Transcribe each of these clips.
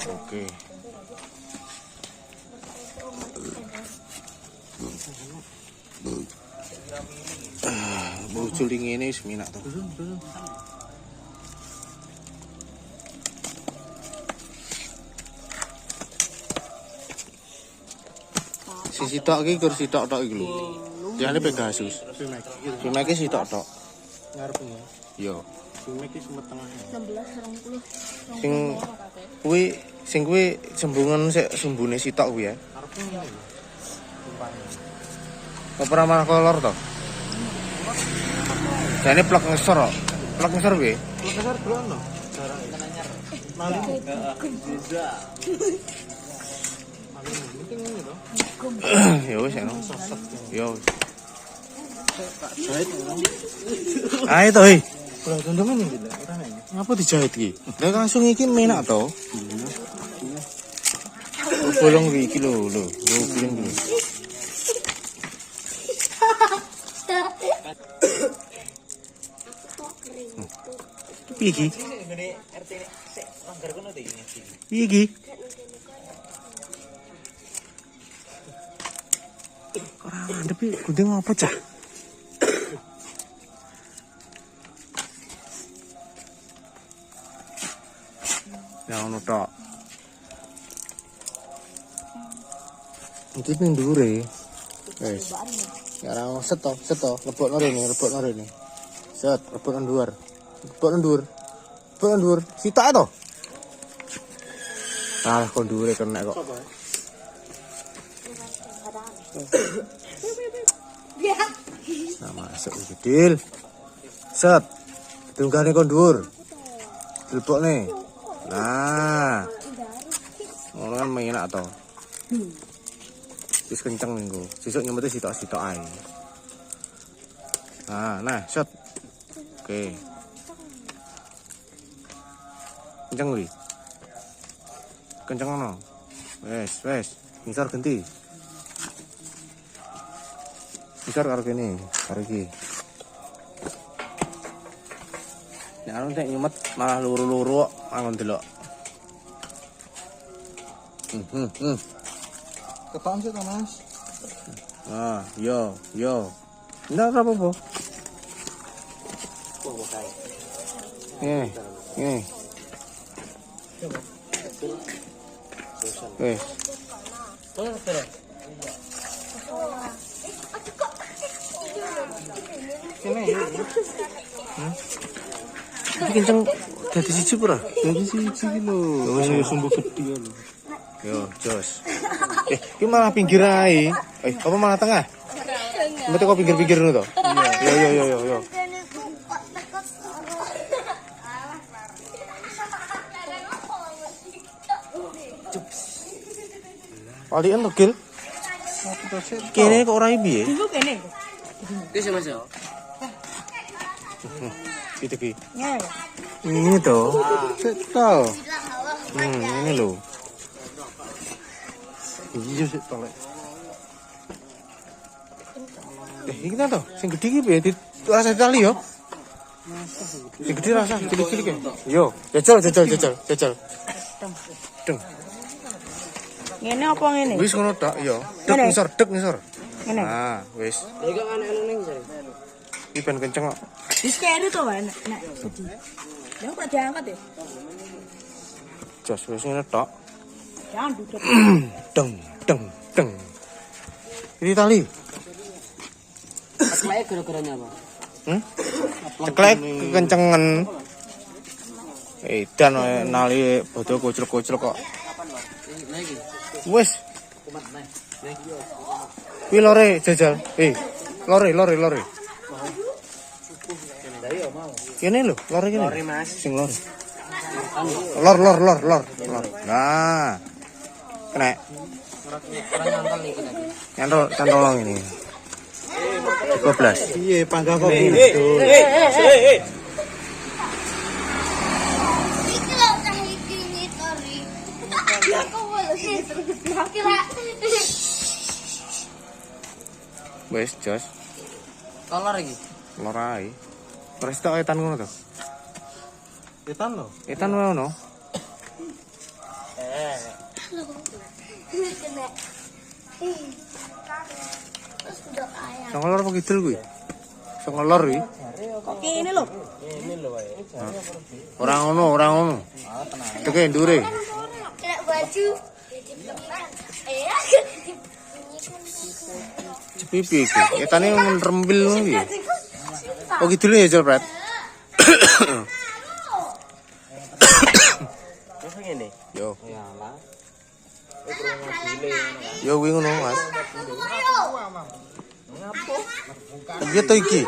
Oke. Muncul ini wis minak to. Si sitok iki kur sitok tok iki lho. Jane Pegasus. Simek iki sitok tok. Ngarepnya. Yo. Simek iki semut tengah. 16 sing kuwi sembungan sik sumbune sitok kuwi ya. Arepnya lho. Sumpahnya. Apa ramah kolor to? Jane plek ngesor kok. Plek ngesor kuwi. Plek ngesor brono. Jarang anyar. Maling. Bisa. Maling penting ngene to. Ya wis ya. Yo. Jahit. Ayo to, hei. Lah gendongan iki lho, ora nek. Ngapa dijahit iki? Lah langsung iki menak to. Bolong iki lho, lho. Bolong iki. Piye iki? Piye iki? Ora mandep iki gunting apa cah? Ya ono tok. Iki ning dhuwure. Wis. Ya ora seto, lebokno rene. Set, lebokno dhuwur. Lebokno dhuwur. Sitok to. Alah kon dhuwure kena kok. Nah, masuk iki, Dil. Set. Tunggane kon dhuwur. Lebokne. Nah. Ngono kan enak to. Wis kenceng minggu. Sesuk nyemete sitok-sitok ae. Nah, shot. Oke. Kenceng kuwi. Kenceng ono. Wes. Ngisor ganti. Ngisor karo kene, karo iki. Nek anu nek nyumet malah luru-luru kok angon delok. Keton sih to, Mas. Ah, yo. Ndak apa-apa. Ini. Wes. Kene ya. Iki kenceng dadi siji pura. Dadi siji ki lho. Wis sumbu gede lho. Yo, jos. Iki malah pinggir ae. Apa malah tengah? Mesti kok pinggir-pinggir ngono to? Iya. Yo. Walian to, Gil. Kene kok ora piye? Dulu kene. Wis Mas yo. Gitu ki. Ya. Ini to. Seto. Ini lho. Iya sik tolek. Iki to, sing gedhe iki piye? Rasa tali yo. Sing gedhe rasa cilik-cilik ya. Yo, jajal. Deng. Ngene apa ngene? Wis ngono tok, yo. Dek ngisor. Ngene. Nah, wis. Iki kan ana ning jare. Iki ben kenceng kok. Wis kene to wae nek gede. Lah kok diangkat ya? Jos wis ngono tok. Jangan duduk. Deng. Ini tali. Ceklek gara-garanya apa? Ceklek kekencengan. Dan nali bodo kucul-kucul kok. Wis. Kuwi lore jajal. Lore. Kene lho, lore kene. Lore, Mas. Sing lore. Lor. Nah. Kena. Nyantol ini. 12. Piye pangga kok Iki lho cah iki ngitori. Aku boleh kira. Wes, jos. Kolor iki. Lor ae. Terus tok etan ngono to. Etan lho. Etan wae ono. Songelor apa kidul kuwi? Songelor kuwi. Kok kene lho. Ini lho wae. Ora ngono. Teke ndure. Kena baju. Cepipi iki. Ketane nrembil ngono iki. Oh kidul ya, Jol, Pret. Wis ngene. Yo. Yalah. Krungu dile ngono. Yo kuwi ngono, Mas. Piye to iki?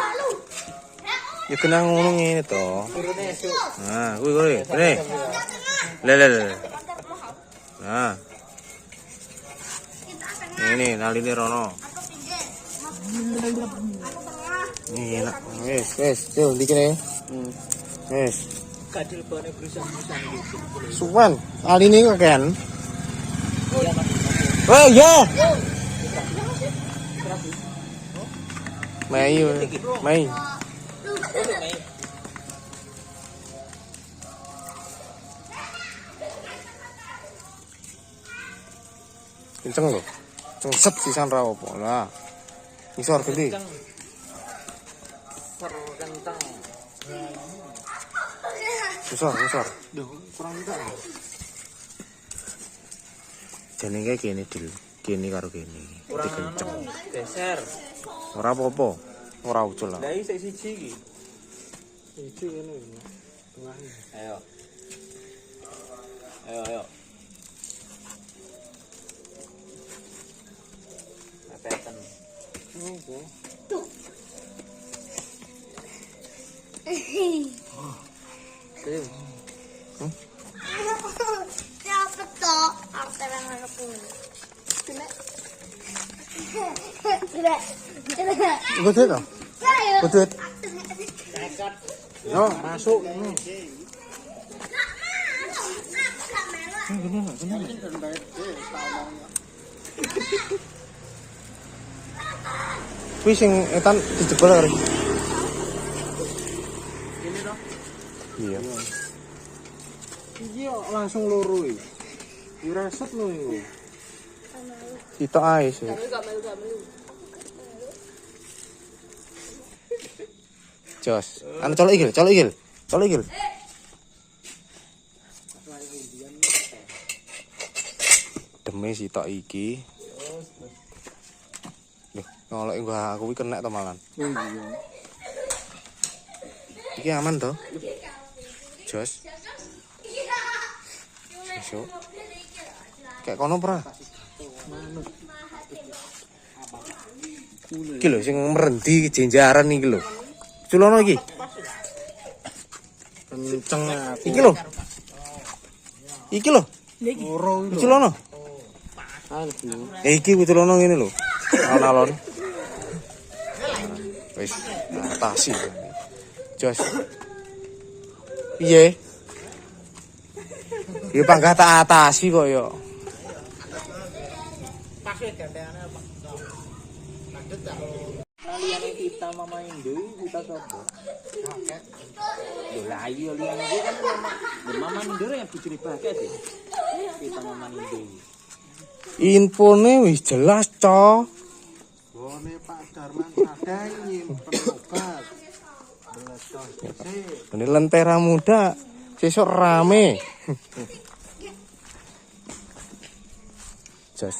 Ya kena ngono ngene to. Turune esuk. Nah, kuwi kuwi. Rene. Le. Nah. Ini naline rono. Ini enak. Wes, yo dikene. Wes. Kadil bane berusaha-berusaha iki. Suwan, aline kok kan. Oh iya. Mai. Kenceng lho. Cengset sisan ra opo. Lah. Isor gede. Seru kentang. Isor. Duh, kurang enggak. Jane kae kene dil. Kene karo kene. Kurang Dikenceng. geser. Ora apa-apa. Ora ucul lah. Lah iki siji iki. Siji ngene. Tengah. Ayo. Ayo. Peten. Oke. Siapa toh? Aku yang aku. Betul toh? Betul. Yo, masuk. Kuwi sing etan dijebol karo. Ini toh. Iya. Iki langsung loro iki. Direset lho iki. Sitok ae sih. Jos. Anu colok igil. Demi sitok iki. Loh, ngolok gua aku iki kena to malan. Iki aman to? Jos. Besok. Kayak kono pra. Iki lho sing merendi jenjaran iki lho. Culono iki. Kenceng aku. Iki lho. Iki lho. Loro iki. Culono. Aduh. Iki culono ngene lho. Alon-alon. Wis, atasi. Jos. Piye? Ya panggah tak atasi kok yo. Kalian kita Mama Indo, kita sapa? Lho lah iya liyan iki kan Mama Indo yang bojone Bagas sih. Kita Mama Indo. Infone wis jelas, Co. Bone Pak Darman sadang nyimpen obat. Ini lentera muda, sesuk rame. Jos.